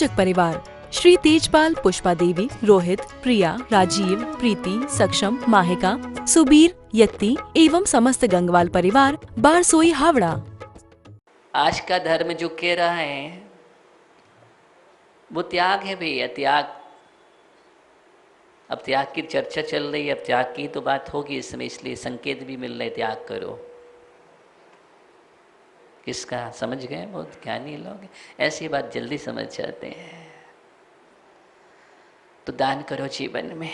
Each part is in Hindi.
प्रायोजक परिवार श्री तेजपाल, पुष्पा देवी, रोहित, प्रिया, राजीव, प्रीति, सक्षम, माहिका, सुबीर, यत्ती एवं समस्त गंगवाल परिवार, बारसोई, हावड़ा। आज का धर्म जो कह रहा है वो त्याग है भैया, त्याग। अब त्याग की चर्चा चल रही है, अब त्याग की तो बात होगी इसमें, इसलिए संकेत भी मिल रहे त्याग करो। किसका समझ गए? बहुत ज्ञानी लोग ऐसी बात जल्दी समझ जाते हैं। तो दान करो जीवन में।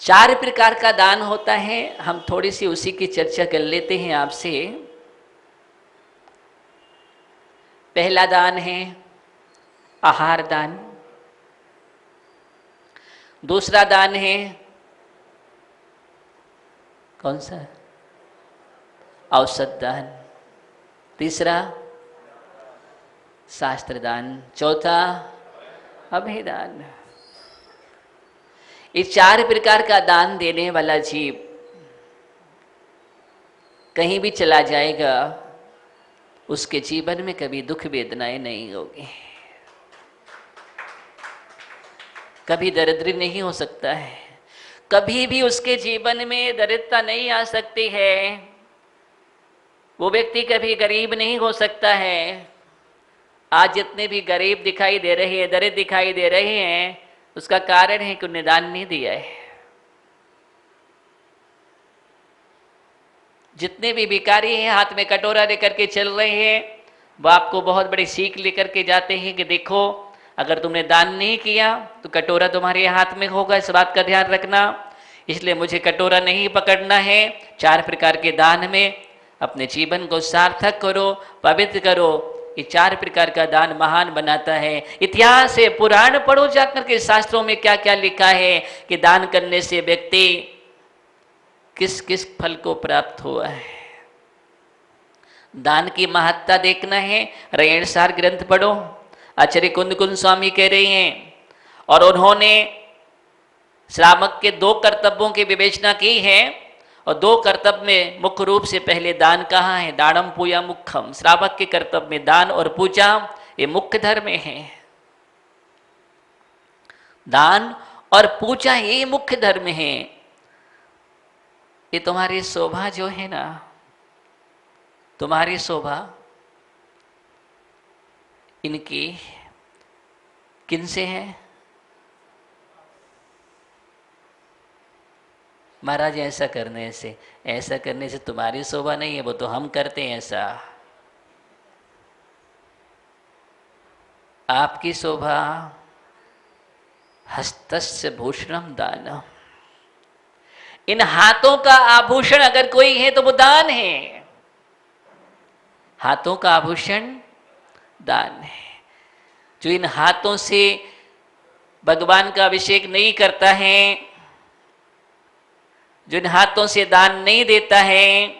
4 प्रकार का दान होता है, हम थोड़ी सी उसी की चर्चा कर लेते हैं आपसे। पहला दान है आहार दान। दूसरा दान है कौन सा? औषध दान। तीसरा शास्त्र दान। चौथा अभयदान। इस 4 प्रकार का दान देने वाला जीव कहीं भी चला जाएगा, उसके जीवन में कभी दुख वेदनाएं नहीं होगी, कभी दरिद्र नहीं हो सकता है, कभी भी उसके जीवन में दरिद्रता नहीं आ सकती है। वो व्यक्ति कभी गरीब नहीं हो सकता है। आज जितने भी गरीब दिखाई दे रहे हैं, दरिद्र दिखाई दे रहे हैं, उसका कारण है कि उन्हें दान नहीं दिया है। जितने भी भिखारी हैं हाथ में कटोरा लेकर के चल रहे हैं, वो आपको बहुत बड़ी सीख लेकर के जाते हैं कि देखो, अगर तुमने दान नहीं किया तो कटोरा तुम्हारे हाथ में होगा, इस बात का ध्यान रखना। इसलिए मुझे कटोरा नहीं पकड़ना है। 4 प्रकार के दान में अपने जीवन को सार्थक करो, पवित्र करो। ये 4 प्रकार का दान महान बनाता है। इतिहास है, पुराण पढ़ो जाकर के, शास्त्रों में क्या क्या लिखा है कि दान करने से व्यक्ति किस किस फल को प्राप्त हुआ है। दान की महत्ता देखना है, रयणसार ग्रंथ पढ़ो। आचार्य कुंद स्वामी कह रहे हैं, और उन्होंने श्रावक के 2 कर्तव्यों की विवेचना की है, और 2 कर्तव्य में मुख्य रूप से पहले दान कहा है, दानम पूजा मुख्यम। श्रावक के कर्तव्य में दान और पूजा ये मुख्य धर्म है। दान और पूजा ये मुख्य धर्म है। ये तुम्हारी शोभा जो है ना, तुम्हारी शोभा इनकी किनसे है? महाराज ऐसा करने से तुम्हारी शोभा नहीं है, वो तो हम करते हैं ऐसा। आपकी शोभा हस्तस्य भूषणम दानम। इन हाथों का आभूषण अगर कोई है तो वो दान है। हाथों का आभूषण दान है। जो इन हाथों से भगवान का अभिषेक नहीं करता है, जो इन हाथों से दान नहीं देता है,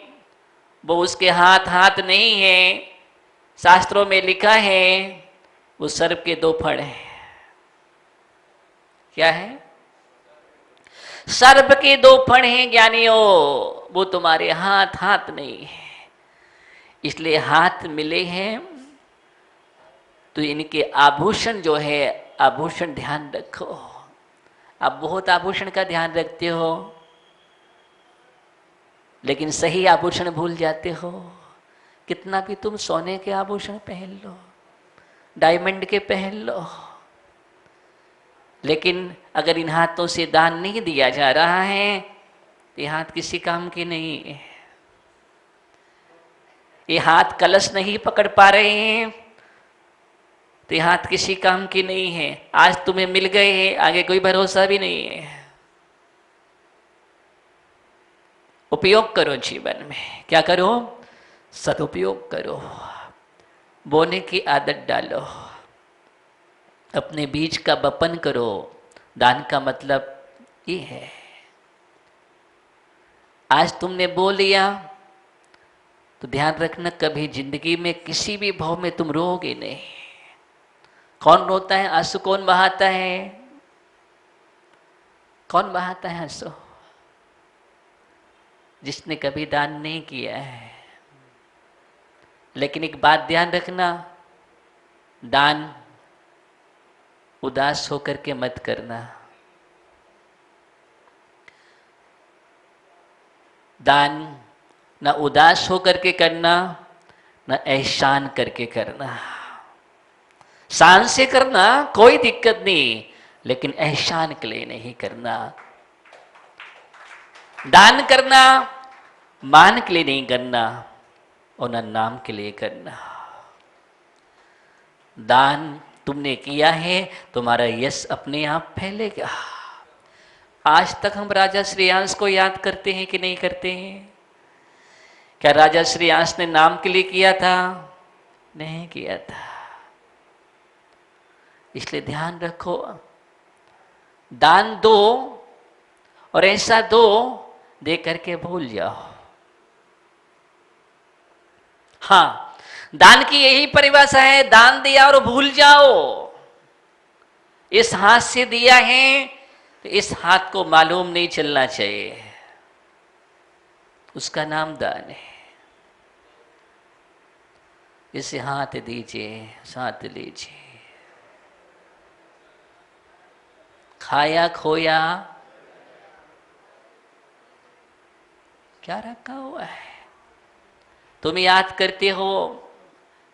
वो उसके हाथ नहीं है। शास्त्रों में लिखा है वो सर्प के 2 फण हैं। क्या है? सर्प के 2 फण हैं ज्ञानियों, वो तुम्हारे हाथ नहीं है। इसलिए हाथ मिले हैं तो इनके आभूषण जो है, आभूषण ध्यान रखो। आप बहुत आभूषण का ध्यान रखते हो, लेकिन सही आभूषण भूल जाते हो। कितना भी तुम सोने के आभूषण पहन लो, डायमंड के पहन लो, लेकिन अगर इन हाथों से दान नहीं दिया जा रहा है तो ये हाथ किसी काम के नहीं है। ये हाथ कलश नहीं पकड़ पा रहे हैं तो ये हाथ किसी काम की नहीं है। आज तुम्हें मिल गए हैं, आगे कोई भरोसा भी नहीं है। उपयोग करो जीवन में। क्या करो? सदुपयोग करो। बोने की आदत डालो, अपने बीज का वपन करो। दान का मतलब ये है, आज तुमने बो लिया तो ध्यान रखना कभी जिंदगी में किसी भी भाव में तुम रोओगे नहीं। कौन रोता है? आंसू कौन बहाता है? कौन बहाता है आंसू? जिसने कभी दान नहीं किया है। लेकिन एक बात ध्यान रखना, दान उदास होकर के मत करना, दान न उदास होकर के करना, न एहसान करके करना। शान से करना कोई दिक्कत नहीं, लेकिन एहसान के लिए नहीं करना। दान करना मान के लिए नहीं करना और न नाम के लिए करना। दान तुमने किया है, तुम्हारा यश अपने आप फैलेगा। आज तक हम राजा श्रेयांश को याद करते हैं कि नहीं करते हैं? क्या राजा श्रेयांश ने नाम के लिए किया था? नहीं किया था। इसलिए ध्यान रखो, दान दो और ऐसा दो दे करके भूल जाओ। हां, दान की यही परिभाषा है, दान दिया और भूल जाओ। इस हाथ से दिया है तो इस हाथ को मालूम नहीं चलना चाहिए, उसका नाम दान है। इसे हाथ दीजिए, साथ लीजिए। खाया खोया क्या रखा हुआ है? तुम याद करते हो,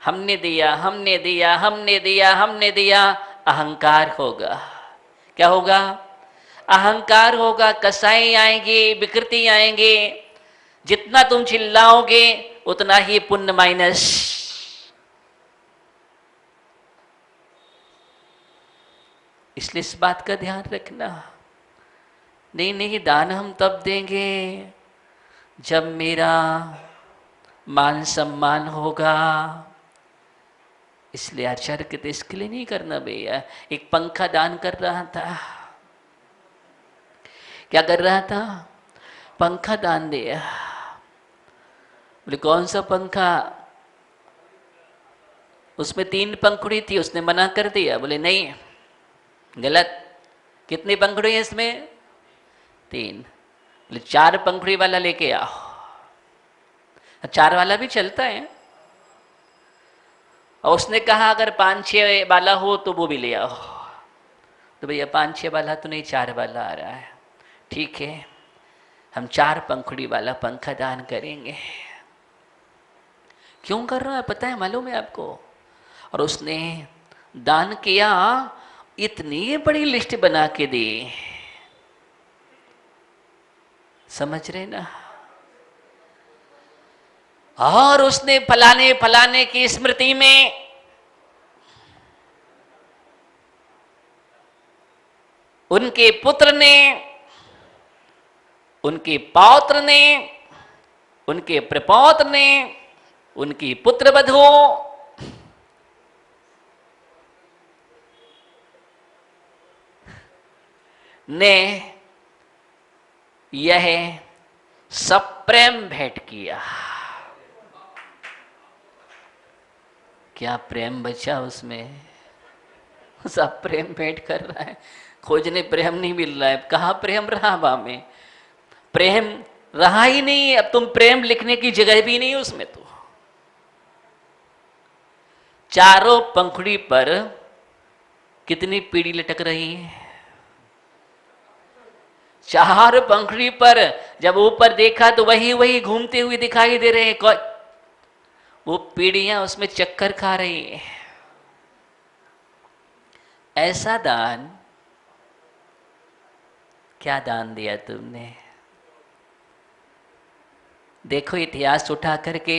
हमने दिया, हमने दिया, हमने दिया, हमने दिया। अहंकार होगा। क्या होगा? अहंकार होगा। कसाई आएंगे, विकृति आएंगे। जितना तुम चिल्लाओगे उतना ही पुण्य माइनस। इसलिए इस बात का ध्यान रखना। नहीं नहीं, दान हम तब देंगे जब मेरा मान सम्मान होगा। इसलिए आचार्य कहते इसके लिए नहीं करना भैया। एक पंखा दान कर रहा था। क्या कर रहा था? पंखा दान दिया। बोले कौन सा पंखा? उसमें 3 पंखुड़ी थी, उसने मना कर दिया। बोले नहीं, गलत। कितनी पंखुड़ी है इसमें? 3। बोले 4 पंखुड़ी वाला लेके आओ। 4 वाला भी चलता है। और उसने कहा अगर 5-6 वाला हो तो वो भी ले आओ। तो भैया 5-6 वाला तो नहीं, 4 वाला आ रहा है। ठीक है, हम 4 पंखुड़ी वाला पंखा दान करेंगे। क्यों कर रहा है पता है, मालूम है आपको? और उसने दान किया, इतनी बड़ी लिस्ट बना के दी। समझ रहे ना? और उसने फलाने फलाने की स्मृति में उनके पुत्र ने, उनके पौत्र ने, उनके प्रपौत्र ने, उनकी पुत्रवधू ने यह सब प्रेम भेंट किया। क्या प्रेम बचा उसमें? सब प्रेम भेंट कर रहा है। खोजने प्रेम नहीं मिल रहा है। कहाँ प्रेम रहा? बा में प्रेम रहा ही नहीं। अब तुम प्रेम लिखने की जगह भी नहीं उसमें। तो चारों पंखुड़ी पर कितनी पीड़ी लटक रही है? 4 पंखुड़ी पर। जब ऊपर देखा तो वही वही घूमते हुए दिखाई दे रहे हैं। वो पीड़ियां उसमें चक्कर खा रही है। ऐसा दान, क्या दान दिया तुमने? देखो इतिहास उठा करके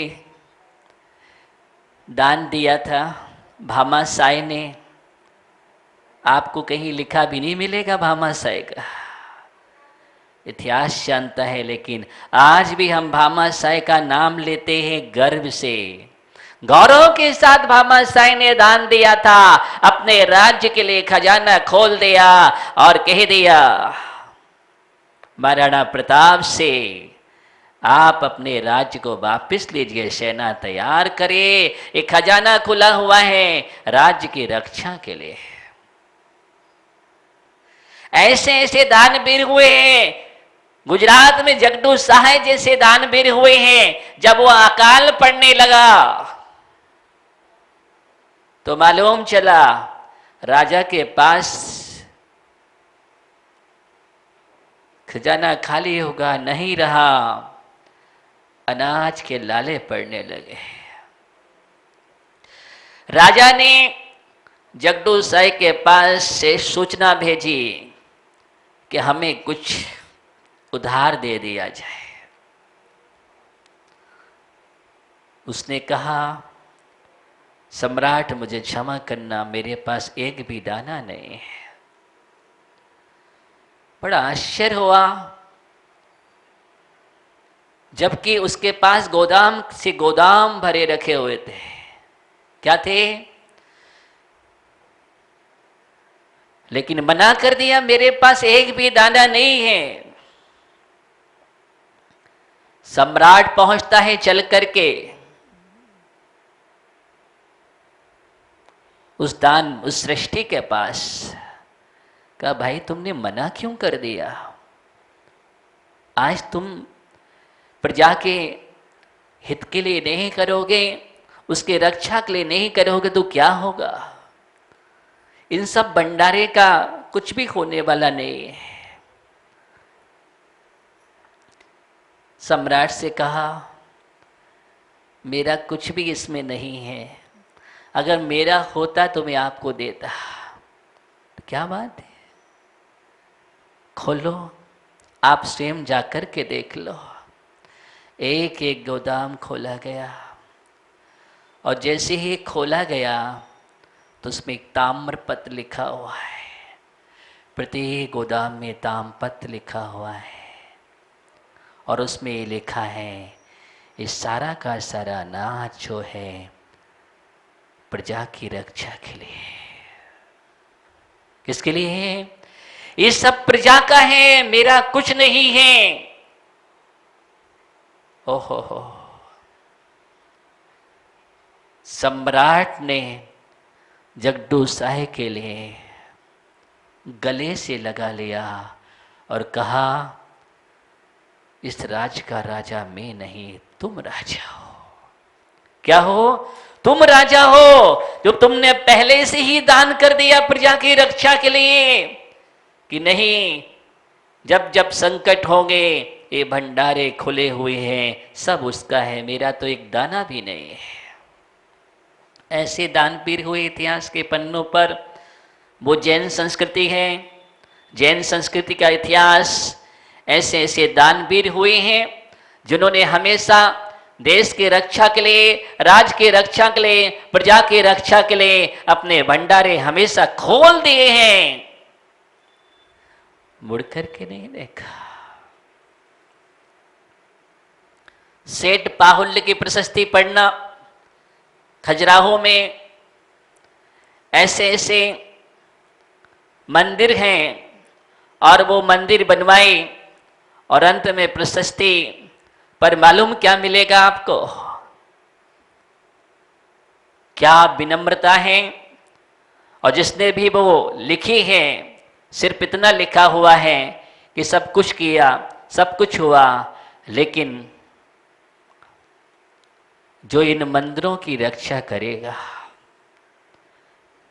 दान दिया था भामाशाय ने। आपको कहीं लिखा भी नहीं मिलेगा भामाशाय का। इतिहास जानता है, लेकिन आज भी हम भामाशाय का नाम लेते हैं गर्व से। गौरव के साथ भामाशाय ने दान दिया था। अपने राज्य के लिए खजाना खोल दिया और कह दिया महाराणा प्रताप से आप अपने राज्य को वापस लीजिए, सेना तैयार करे, एक खजाना खुला हुआ है राज्य की रक्षा के लिए। ऐसे ऐसे दानवीर हुए हैं। गुजरात में जगदू सहाय जैसे दानवीर हुए हैं। जब वो अकाल पड़ने लगा तो मालूम चला राजा के पास खजाना खाली होगा नहीं रहा, अनाज के लाले पड़ने लगे। राजा ने जगदू साई के पास से सूचना भेजी कि हमें कुछ उधार दे दिया जाए। उसने कहा, सम्राट मुझे क्षमा करना, मेरे पास एक भी दाना नहीं है। बड़ा आश्चर्य हुआ, जबकि उसके पास गोदाम से गोदाम भरे रखे हुए थे। क्या थे? लेकिन मना कर दिया, मेरे पास एक भी दाना नहीं है। सम्राट पहुंचता है चल करके उस सृष्टि के पास। कहा, भाई तुमने मना क्यों कर दिया? आज तुम प्रजा के हित के लिए नहीं करोगे, उसके रक्षा के लिए नहीं करोगे तो क्या होगा? इन सब भंडारे का कुछ भी होने वाला नहीं है। सम्राट से कहा, मेरा कुछ भी इसमें नहीं है, अगर मेरा होता तो मैं आपको देता। तो क्या बात है, खोलो, आप स्वयं जाकर के देख लो। एक एक गोदाम खोला गया और जैसे ही खोला गया तो उसमें एक ताम्रपत्र लिखा हुआ है। प्रत्येक गोदाम में ताम्रपत्र लिखा हुआ है और उसमें ये लिखा है, इस सारा का सारा अनाज जो है प्रजा की रक्षा के लिए। किसके लिए है? ये सब प्रजा का है, मेरा कुछ नहीं है। ओहो हो, सम्राट ने जगदू साई के लिए गले से लगा लिया और कहा, इस राज का राजा मैं नहीं, तुम राजा हो। क्या हो? तुम राजा हो, जो तुमने पहले से ही दान कर दिया प्रजा की रक्षा के लिए कि नहीं, जब जब संकट होंगे ये भंडारे खुले हुए हैं, सब उसका है, मेरा तो एक दाना भी नहीं है। ऐसे दानपीर हुए इतिहास के पन्नों पर। वो जैन संस्कृति है, जैन संस्कृति का इतिहास, ऐसे ऐसे दानवीर हुए हैं जिन्होंने हमेशा देश के रक्षा के लिए, राज के रक्षा के लिए, प्रजा के रक्षा के लिए अपने भंडारे हमेशा खोल दिए हैं, मुड़ करके नहीं देखा। सेठ बाहुल्य की प्रशस्ति पढ़ना, खजुराहो में ऐसे ऐसे मंदिर हैं और वो मंदिर बनवाए और अंत में प्रशस्ति पर मालूम क्या मिलेगा आपको? क्या विनम्रता है। और जिसने भी वो लिखी है सिर्फ इतना लिखा हुआ है कि सब कुछ किया, सब कुछ हुआ, लेकिन जो इन मंदिरों की रक्षा करेगा,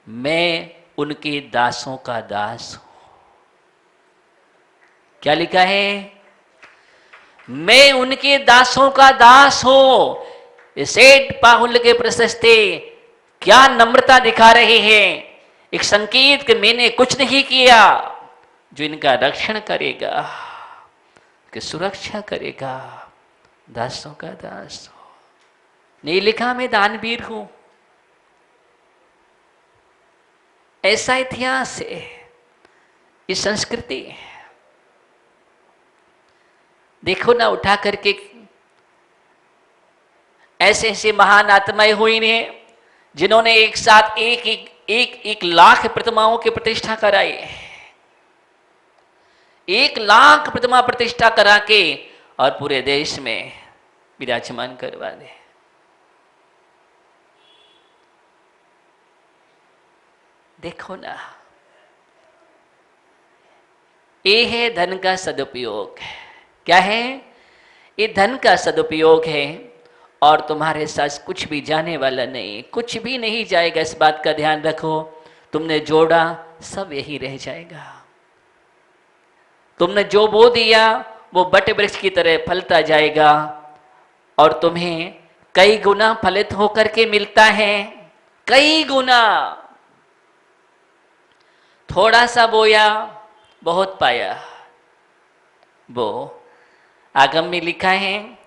मैं उनके दासों का दास हूं। क्या लिखा है? मैं उनके दासों का दास हूं। सेठ बाहुल्य के प्रशस्ति क्या नम्रता दिखा रहे हैं, एक संकेत कि मैंने कुछ नहीं किया, जो इनका रक्षण करेगा, कि सुरक्षा करेगा, दासों का दास हो। नहीं लिखा मैं दानवीर हूं। ऐसा इतिहास है, ये संस्कृति है। देखो ना, उठा करके ऐसे ऐसे महान आत्माएं हुई हैं जिन्होंने एक साथ एक लाख प्रतिमाओं की प्रतिष्ठा कराई। 1,00,000 प्रतिमा प्रतिष्ठा करा के और पूरे देश में विराजमान करवा दे। देखो ना, ये है धन का सदुपयोग। क्या है? ये धन का सदुपयोग है और तुम्हारे साथ कुछ भी जाने वाला नहीं, कुछ भी नहीं जाएगा, इस बात का ध्यान रखो। तुमने जोड़ा सब यही रह जाएगा। तुमने जो बो दिया वो बट वृक्ष की तरह फलता जाएगा और तुम्हें कई गुना फलित होकर के मिलता है, कई गुना। थोड़ा सा बोया बहुत पाया। वो आगम में लिखा है,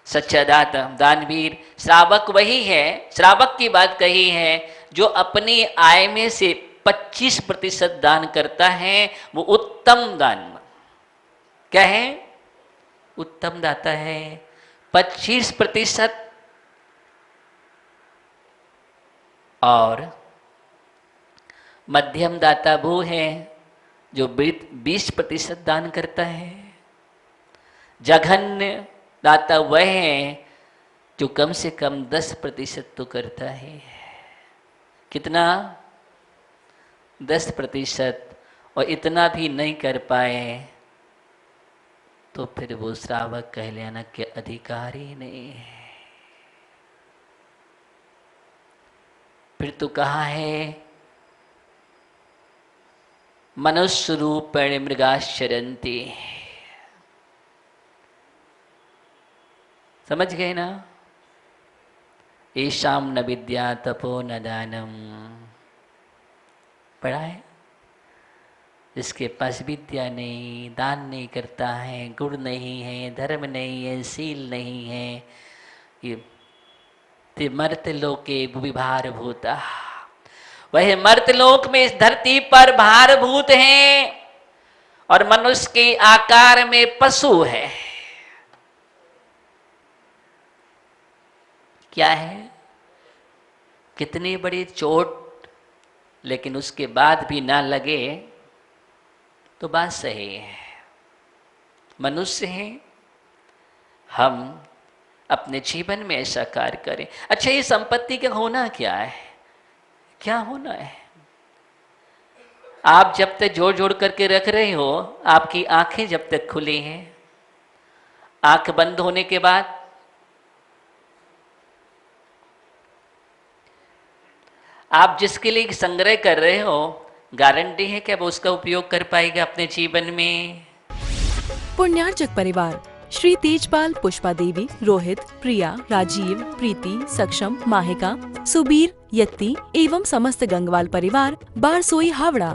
सच्चा दाता दानवीर श्रावक वही है, श्रावक की बात कही है जो अपनी आय में से 25% दान करता है, वो उत्तम दान। क्या है? उत्तम दाता है। 25% और मध्यम दाता वो है जो 20% दान करता है। जघन्य दाता वह है जो कम से कम 10% तो करता है। कितना? 10%। और इतना भी नहीं कर पाए तो फिर वो श्रावक कहलाने के अधिकारी नहीं है। फिर तो कहा है, मनुष्य रूपेण मृगाश्चरन्ति। समझ गए ना? येषां न विद्या तपो न दानम। पढ़ा है? जिसके पास विद्या नहीं, दान नहीं करता है, गुण नहीं है, धर्म नहीं है, शील नहीं है, ये मर्त्यलोके विभार भूता। वह मर्त्यलोक में इस धरती पर भारभूत हैं और मनुष्य के आकार में पशु है। क्या है? कितनी बड़ी चोट, लेकिन उसके बाद भी ना लगे तो बात सही है। मनुष्य हैं, हम अपने जीवन में ऐसा कार्य करें। अच्छा, ये संपत्ति का होना क्या है? क्या होना है? आप जब तक जोड़ जोड़ करके रख रहे हो, आपकी आंखें जब तक खुली हैं, आंख बंद होने के बाद आप जिसके लिए संग्रह कर रहे हो, गारंटी है कि अब उसका उपयोग कर पाएगा अपने जीवन में। पुण्यार्चक परिवार श्री तेजपाल, पुष्पा देवी, रोहित, प्रिया, राजीव, प्रीति, सक्षम, माहिका, सुबीर, यत्ती एवं समस्त गंगवाल परिवार, बारसोई, हावड़ा।